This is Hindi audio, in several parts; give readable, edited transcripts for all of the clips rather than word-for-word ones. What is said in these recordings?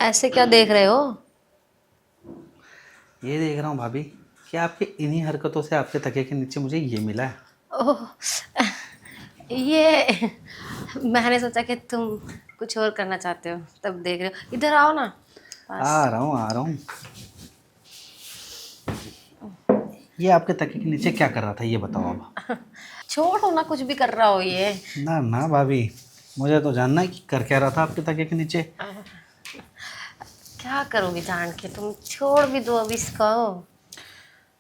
ऐसे क्या देख रहे हो? ये देख रहा हूँ भाभी कि आपकी इन्हीं हरकतों से आपके तकिए के नीचे मुझे ये मिला है। ओह, ये मैंने सोचा कि तुम कुछ और करना चाहते हो, तब देख रहे हो। इधर आओ ना। बस। आ रहा हूँ आ रहा हूँ। ये आपके तकिए के नीचे क्या कर रहा था ये बताओ अब। छोड़ो ना, कुछ भी कर रहा हो ये। ना ना भाभी, मुझे तो जानना है कि कर क्या रहा था आपके तकिए के नीचे। क्या करोगे जान के? तुम छोड़ भी दो अब इसको।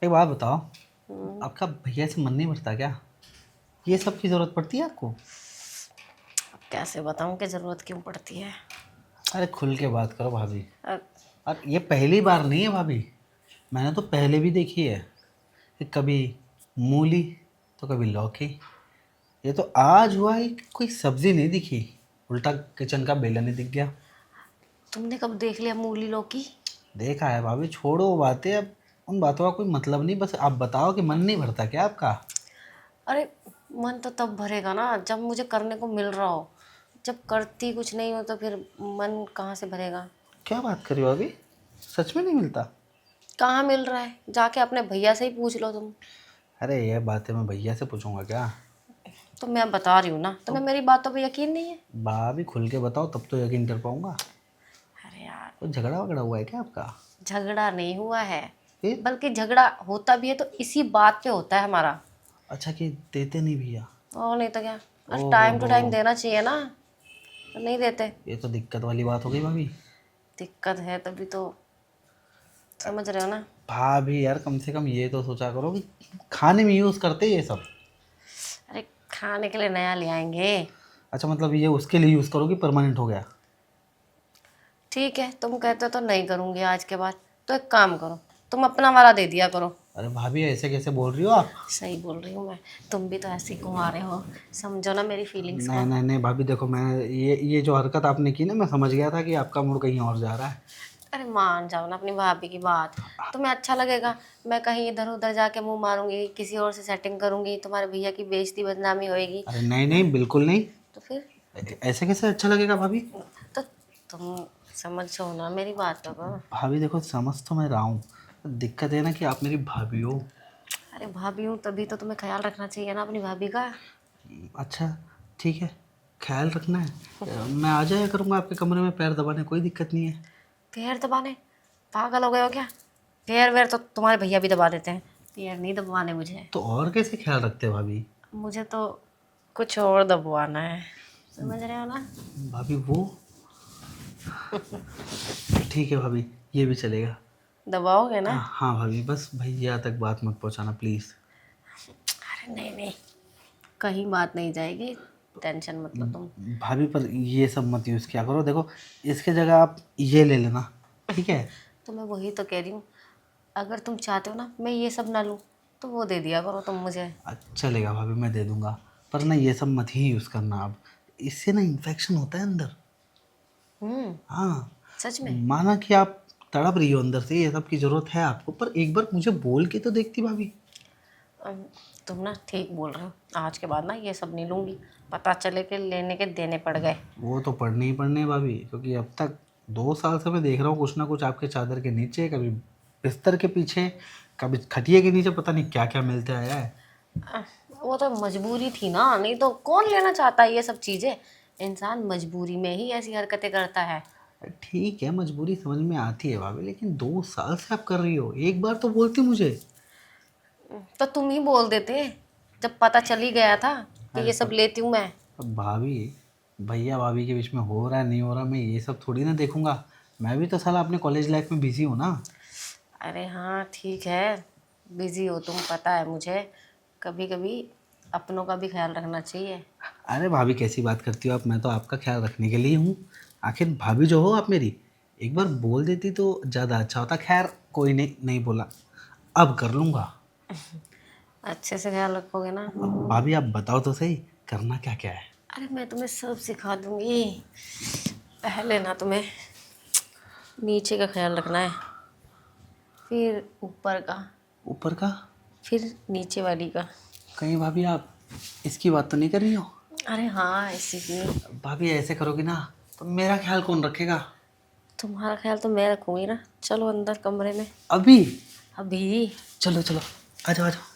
एक बात बताओ, आपका भैया से मन नहीं भरता क्या? ये सब की जरूरत पड़ती है आपको? अब कैसे बताऊं कि जरूरत क्यों पड़ती है। अरे खुल के बात करो भाभी। अब और ये पहली बार नहीं है भाभी, मैंने तो पहले भी देखी है कि कभी मूली तो कभी लौकी। ये तो आज हुआ ही कि कोई सब्जी नहीं दिखी, उल्टा किचन का बेलन ही दिख गया। तुमने कब देख लिया मूली लौकी? देखा है भाभी, छोड़ो वो बातें अब। उन बातों का कोई मतलब नहीं, बस आप बताओ कि मन नहीं भरता क्या आपका? अरे, मन तो तब भरेगा ना जब मुझे करने को मिल रहा हो। जब करती कुछ नहीं हो तो फिर मन कहाँ से भरेगा? क्या बात कर रही हो अभी? सच में नहीं मिलता? कहाँ मिल रहा है? जाके अपने भैया से ही पूछ लो तुम। अरे ये बातें मैं भैया से पूछूंगा क्या? तो मैं बता रही हूँ ना, तुम्हें मेरी बातों पे यकीन नहीं है? भाभी खुल के बताओ तब तो यकीन कर पाऊंगा। अरे यार, कोई झगड़ा वगड़ा हुआ है क्या आपका? झगड़ा नहीं हुआ है। फिर? बल्कि झगड़ा होता भी है तो इसी बात पे होता है हमारा। अच्छा, कि देते नहीं भैया? और नहीं तो क्या। ओहो टाइम टू हो, टाइम देना चाहिए ना। तो नहीं देते। ये तो दिक्कत वाली बात हो गई भाभी। दिक्कत है तभी तो। समझ रहे हो ना? भाभी यार, कम से कम ये तो सोचा करो कि खाने में यूज़ करते ये सब। अरे, खाने के लिए नया ले आएंगे। अच्छा, मतलब ये उसके लिए यूज़ करोगी, परमानेंट हो गया? ठीक है, तुम कहते हो तो नहीं करूँगी आज के बाद। तो एक काम करो, तुम अपना वाला दे दिया करो। अरे भाभी, ऐसे कैसे बोल रही हो आप? सही बोल रही हूँ मैं। तुम भी तो ऐसे ही घुमा रहे हो। समझो ना मेरी फीलिंग्स नहीं को। नहीं नहीं भाभी, देखो मैं ये जो हरकत आपने की ना, मैं समझ गया था कि आपका मूड कहीं और जा रहा है। अरे मान जाओ ना अपनी भाभी की बात। तुम्हें अच्छा लगेगा? मैं कहीं इधर उधर जाके मुंह मारूंगी, किसी और से सेटिंग करूंगी, तुम्हारे भैया की बेइज्जती बदनामी होएगी। अरे नहीं नहीं, बिल्कुल नहीं। तो फिर? ऐसे कैसे अच्छा लगेगा भाभी? तो तुम समझो ना मेरी बातों को। भाभी देखो, समझ तो मैं रहा हूँ, दिक्कत है ना कि आप मेरी भाभी हो। अरे भाभी हूँ तभी तो तुम्हें ख्याल रखना चाहिए ना अपनी भाभी का। अच्छा, ठीक है, ख्याल रखना है। मैं आ जाया करूँगा आपके कमरे में पैर दबाने, कोई दिक्कत नहीं है। पैर दबाने? पागल हो गए हो क्या? पैर वैर तो तुम्हारे भैया भी दबा देते हैं। पैर नहीं दबाने मुझे। तो और कैसे ख्याल रखते हो भाभी? मुझे तो कुछ और दबवाना है। समझ रहे हो ना? भाभी वो ठीक है भाभी, ये भी चलेगा। दबाओगे ना? हाँ भाभी, बस भैया तक बात मत पहुँचाना प्लीज़। अरे नहीं नहीं, कहीं बात नहीं जाएगी। टेंशन मत लो तुम। भाभी पर ये सब मत यूज़ किया करो, देखो इसके जगह आप ये ले लेना, ठीक है? तो मैं वही तो कह रही हूँ। अगर तुम चाहते हो ना मैं ये सब ना लूँ, तो वो दे दिया करो तुम मुझे। चलेगा भाभी, मैं दे दूंगा। पर ना ये सब मत ही यूज़ करना अब, इससे ना इन्फेक्शन होता है अंदर। हम्म। हाँ, सच में? माना कि आप तड़प रही हो अंदर से, ये सब की ज़रूरत है आपको, पर एक बार मुझे बोल के तो देखती भाभी। अम, तुम ना ठीक बोल रहे हो। आज के बाद ना ये सब नहीं लूँगी। पता चले कि लेने के देने पड़ गए। वो तो पढ़ने ही पढ़ने हैं भाभी, क्योंकि अब तक 2 साल से मैं देख रहा हूँ कुछ ना कुछ आपके चादर के नीचे, कभी बिस्तर के पीछे, कभी खटिए के नीचे, पता नहीं क्या क्या मिलते आया है। अ, वो तो मजबूरी थी ना, नहीं तो कौन लेना चाहता है ये सब चीज़ें। इंसान मजबूरी में ही ऐसी हरकतें करता है। ठीक है, मजबूरी समझ में आती है भाभी, लेकिन 2 साल से आप कर रही हो, एक बार तो बोलती मुझे। तो तुम ही बोल देते जब पता चल ही गया था कि अरे ये सब पर लेती हूँ मैं। अब भाभी, भैया भाभी के बीच में हो रहा है नहीं हो रहा, मैं ये सब थोड़ी ना देखूंगा। मैं भी तो साला अपने कॉलेज लाइफ में बिजी हूँ ना। अरे हाँ ठीक है, बिजी हो तुम, पता है मुझे। कभी कभी अपनों का भी ख्याल रखना चाहिए। अरे भाभी, कैसी बात करती हो आप? मैं तो आपका ख्याल रखने के लिए हूँ। आखिर भाभी जो हो आप मेरी, एक बार बोल देती तो ज़्यादा अच्छा होता। खैर कोई नहीं, नहीं बोला, अब कर लूँगा। अच्छे से ख्याल रखोगे ना? अब भाभी आप बताओ तो सही, करना क्या क्या है? अरे मैं तुम्हें सब सिखा दूंगी। पहले ना तुम्हें नीचे का ख्याल रखना है, फिर ऊपर का, ऊपर का? फिर नीचे वाली का। कहीं भाभी आप इसकी बात तो नहीं कर रही हो? अरे हाँ, इसी की। भाभी ऐसे करोगी ना तो मेरा ख्याल कौन रखेगा? तुम्हारा ख्याल तो मैं रखूंगी ना। चलो अंदर कमरे में। अभी? अभी? चलो चलो, आ जाओ आ जाओ।